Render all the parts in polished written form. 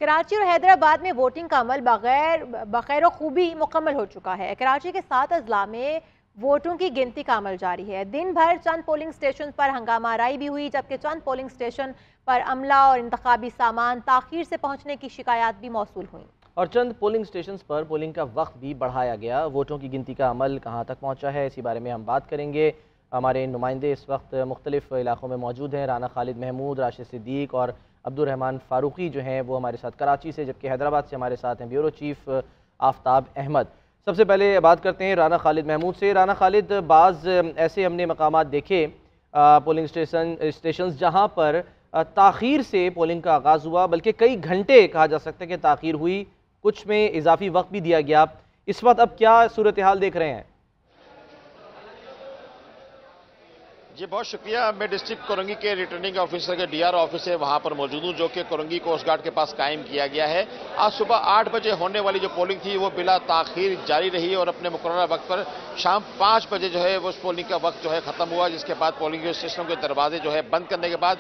کراچی اور حیدرآباد میں ووٹنگ کا عمل بخیر و خوبی مکمل ہو چکا ہے۔ کراچی کے 7 اضلاع میں ووٹوں کی گنتی کا عمل جاری ہے۔ دن بھر چند پولنگ سٹیشن پر ہنگامہ آرائی بھی ہوئی، جبکہ چند پولنگ سٹیشن پر عملہ اور انتخابی سامان تاخیر سے پہنچنے کی شکایات بھی موصول ہوئیں۔ اور چند پولنگ سٹیشنز پر پولنگ کا وقت بھی بڑھایا گیا۔ ووٹوں کی گنتی کا عمل کہاں تک پہنچا ہے، اسی بارے میں ہم بات کریں گے۔ ہمارے نمائندے اس وقت مختلف علاقوں میں موجود ہیں۔ رانا خالد محمود، راشد صدیق اور عبد الرحمن فاروقی جو ہیں وہ ہمارے ساتھ کراچی سے، جبکہ حیدرآباد سے ہمارے ساتھ ہیں بیورو چیف آفتاب احمد۔ سب سے پہلے بات کرتے ہیں رانا خالد محمود سے۔ رانا خالد، بعض ایسے ہم نے مقامات دیکھے پولنگ سٹیشنز جہاں پر تاخیر سے پولنگ کا آغاز ہوا، بلکہ کئی گھنٹے کہا جا سکتا ہے کہ تاخیر ہوئی، کچھ میں اضافی وقت بھی دیا گیا۔ اس وقت اب کیا صورتحال دیکھ رہے ہیں؟ جی بہت شکریہ۔ میں ڈسٹرکٹ کورنگی کے ریٹرننگ آفیسر کے DRO آفس ہے وہاں پر موجود ہوں، جو کہ کورنگی کوسٹ گارڈ کے پاس قائم کیا گیا ہے۔ آج صبح 8 بجے ہونے والی جو پولنگ تھی وہ بلا تاخیر جاری رہی اور اپنے مقررہ وقت پر شام 5 بجے جو ہے وہ پولنگ کا وقت جو ہے ختم ہوا، جس کے بعد پولنگ اسٹیشنوں کے دروازے جو ہے بند کرنے کے بعد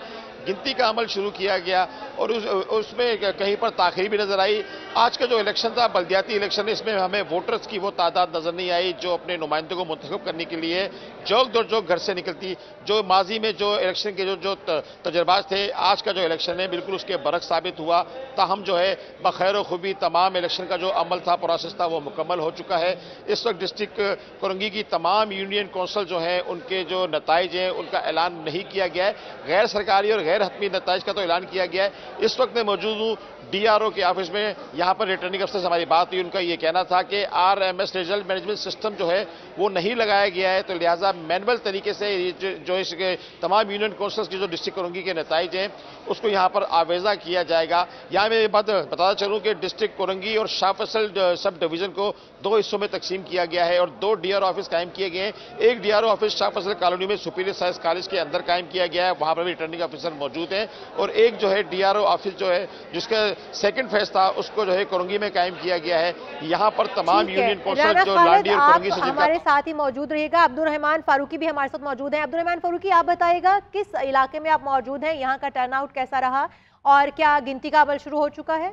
گنتی کا عمل شروع کیا گیا اور اس میں کہیں پر تاخیر بھی نظر آئی۔ آج کا جو الیکشن تھا بلدیاتی الیکشن، اس میں ہمیں ووٹرز کی وہ تعداد نظر نہیں آئی جو اپنے نمائندوں کو منتخب کرنے کے لیے جوک در جوک گھر سے نکلتی۔ جو ماضی میں جو الیکشن کے جو تجربات تھے، آج کا جو الیکشن ہے بالکل اس کے برعکس ثابت ہوا۔ تاہم جو ہے بخیر و خوبی تمام الیکشن کا جو عمل تھا، پروسیس تھا، وہ مکمل ہو چکا ہے۔ اس وقت ڈسٹرکٹ کورنگی کی تمام یونین کونسل جو ہیں ان کے جو نتائج ہیں ان کا اعلان نہیں کیا گیا ہے۔ غیر سرکاری اور غیر حتمی نتائج کا تو اعلان کیا گیا ہے۔ اس وقت میں موجود ہوں DRO کے آفس میں، یہاں پر ریٹرننگ افسر سے ہماری بات ہوئی، ان کا یہ کہنا تھا کہ RMS ریزلٹ مینجمنٹ سسٹم جو ہے وہ نہیں لگایا گیا ہے، تو لہٰذا مینول طریقے سے جو اس کے تمام یونین کونسلز کی جو ڈسٹرکٹ کورنگی کے نتائج ہیں اس کو یہاں پر آویزہ کیا جائے گا۔ یہاں میں یہ بات بتاتا چلوں کہ ڈسٹرکٹ کورنگی اور شاہ فیصل سب ڈویژن کو 2 حصوں میں تقسیم کیا گیا ہے اور 2 DRO آفس قائم کیے گئے ہیں۔ ایک DRO آفس شاہ فیصل کالونی میں سپیریئر سائنس کالج کے اندر قائم کیا گیا ہے، وہاں پر بھی ریٹرننگ آفیسر موجود ہیں، اور ایک جو ہے DRO آفس جو ہے جس کا سیکنڈ فیز تھا اس کو جو ہے کورنگی میں قائم کیا گیا ہے۔ یہاں پر تمام یونین کونسل جو لانڈی اور کورنگی سے ہمارے ساتھ ہی موجود رہے گا۔ عبد الرحمن فاروقی بھی ہمارے ساتھ موجود ہیں۔ عبد الرحمن فاروقی، آپ بتائیے گا کس علاقے میں آپ موجود ہیں، یہاں کا ٹرن آؤٹ کیسا رہا اور کیا گنتی کا عمل شروع ہو چکا ہے؟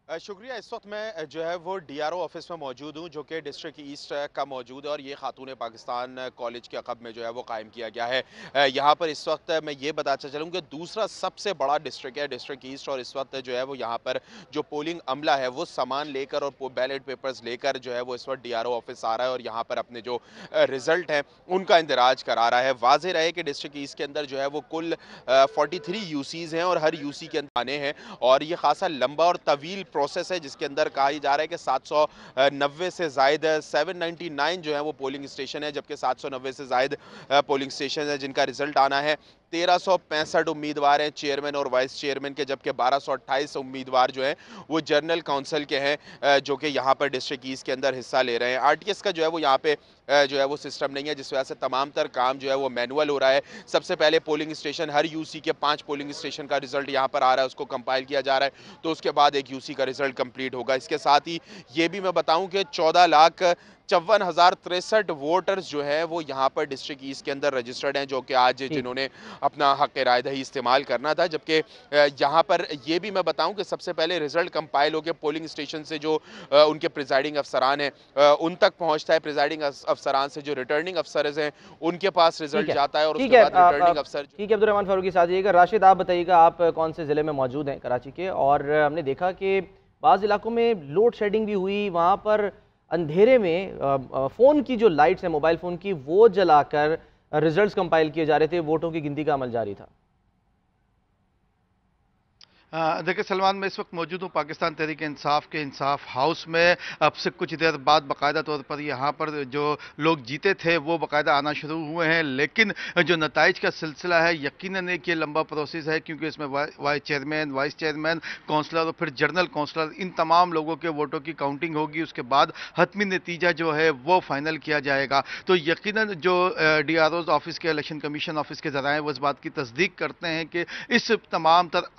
شکریہ۔ اس وقت میں جو ہے وہ DRO آفس میں موجود ہوں، جو کہ ڈسٹرکٹ ایسٹ کا موجود ہے اور یہ خاتون پاکستان کالج کے عقب میں جو ہے وہ قائم کیا گیا ہے۔ یہاں پر اس وقت میں یہ بتاتا چلوں کہ دوسرا سب سے بڑا ڈسٹرکٹ ہے ڈسٹرکٹ ایسٹ، اور اس وقت جو ہے وہ یہاں پر جو پولنگ عملہ ہے وہ سامان لے کر اور بیلٹ پیپرز لے کر جو ہے وہ اس وقت DRO آفس آ رہا ہے اور یہاں پر اپنے جو رزلٹ ہیں ان کا اندراج کرا رہا ہے۔ واضح رہے کہ ڈسٹرکٹ ایسٹ کے اندر جو ہے وہ کل 43 UCs ہیں اور ہر UC کے اندر آنے ہیں، اور یہ خاصا لمبا اور طویل پروسیس ہے جس کے اندر کہا جا رہا ہے کہ 790 سے زائد 799 جو ہے وہ پولنگ اسٹیشن ہے، جبکہ 790 سے زائد پولنگ اسٹیشن ہے جن کا رزلٹ آنا ہے۔ 1365 امیدوار ہیں چیئرمین اور وائس چیئرمین کے، جبکہ 1228 امیدوار جو ہیں وہ جنرل کونسل کے ہیں جو کہ یہاں پر ڈسٹرکٹ ایسٹ کے اندر حصہ لے رہے ہیں۔ RTS کا جو ہے وہ یہاں پہ جو ہے وہ سسٹم نہیں ہے، جس وجہ سے تمام تر کام جو ہے وہ مینول ہو رہا ہے۔ سب سے پہلے پولنگ اسٹیشن، ہر UC کے 5 پولنگ اسٹیشن کا رزلٹ یہاں پر آ رہا ہے، اس کو کمپائل کیا جا رہا ہے، تو اس کے بعد ایک UC کا رزلٹ کمپلیٹ ہوگا۔ اس کے ساتھ ہی یہ بھی میں بتاؤں کہ 14,54,063 ووٹرز جو ہیں وہ یہاں پر ڈسٹرکٹ ایسٹ کے اندر رجسٹرڈ ہیں، جو کہ آج جنہوں نے اپنا حق رائے دہی استعمال کرنا تھا، جبکہ یہاں پر یہ بھی میں بتاؤں کہ سب سے پہلے رزلٹ کمپائل ہو کے پولنگ اسٹیشن سے جو ان کے پریزائڈنگ افسران ہیں ان تک پہنچتا ہے، پریزائڈنگ افسران سے جو ریٹرننگ افسرز ہیں ان کے پاس رزلٹ جاتا ہے، اور اس کے بعد ریٹرننگ افسر۔ ٹھیک ہے عبد الرحمن فاروقی ساتھ رہیے گا۔ راشد، آپ بتائیے گا آپ کون سے ضلع میں موجود ہیں کراچی کے؟ اور ہم نے دیکھا کہ بعض علاقوں میں لوڈ شیڈنگ بھی ہوئی، وہاں پر اندھیرے میں فون کی جو لائٹس ہیں موبائل فون کی وہ جلا کر ریزلٹس کمپائل کیے جا رہے تھے، ووٹوں کی گنتی کا عمل جاری تھا۔ دیکھیں سلمان، میں اس وقت موجود ہوں پاکستان تحریک انصاف کے انصاف ہاؤس میں۔ اب سے کچھ دیر بعد باقاعدہ طور پر یہاں پر جو لوگ جیتے تھے وہ باقاعدہ آنا شروع ہوئے ہیں، لیکن جو نتائج کا سلسلہ ہے یقیناً ایک یہ لمبا پروسیس ہے، کیونکہ اس میں vice chairman, vice chairman, councillor اور پھر جنرل کونسلر، ان تمام لوگوں کے ووٹوں کی کاؤنٹنگ ہوگی، اس کے بعد حتمی نتیجہ جو ہے وہ فائنل کیا جائے گا۔ تو یقیناً جو DROز آفس کے، الیکشن کمیشن آفس کے ذرائع وہ اس بات کی تصدیق کرتے ہیں کہ اس تمام تر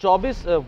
24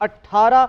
18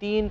3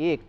1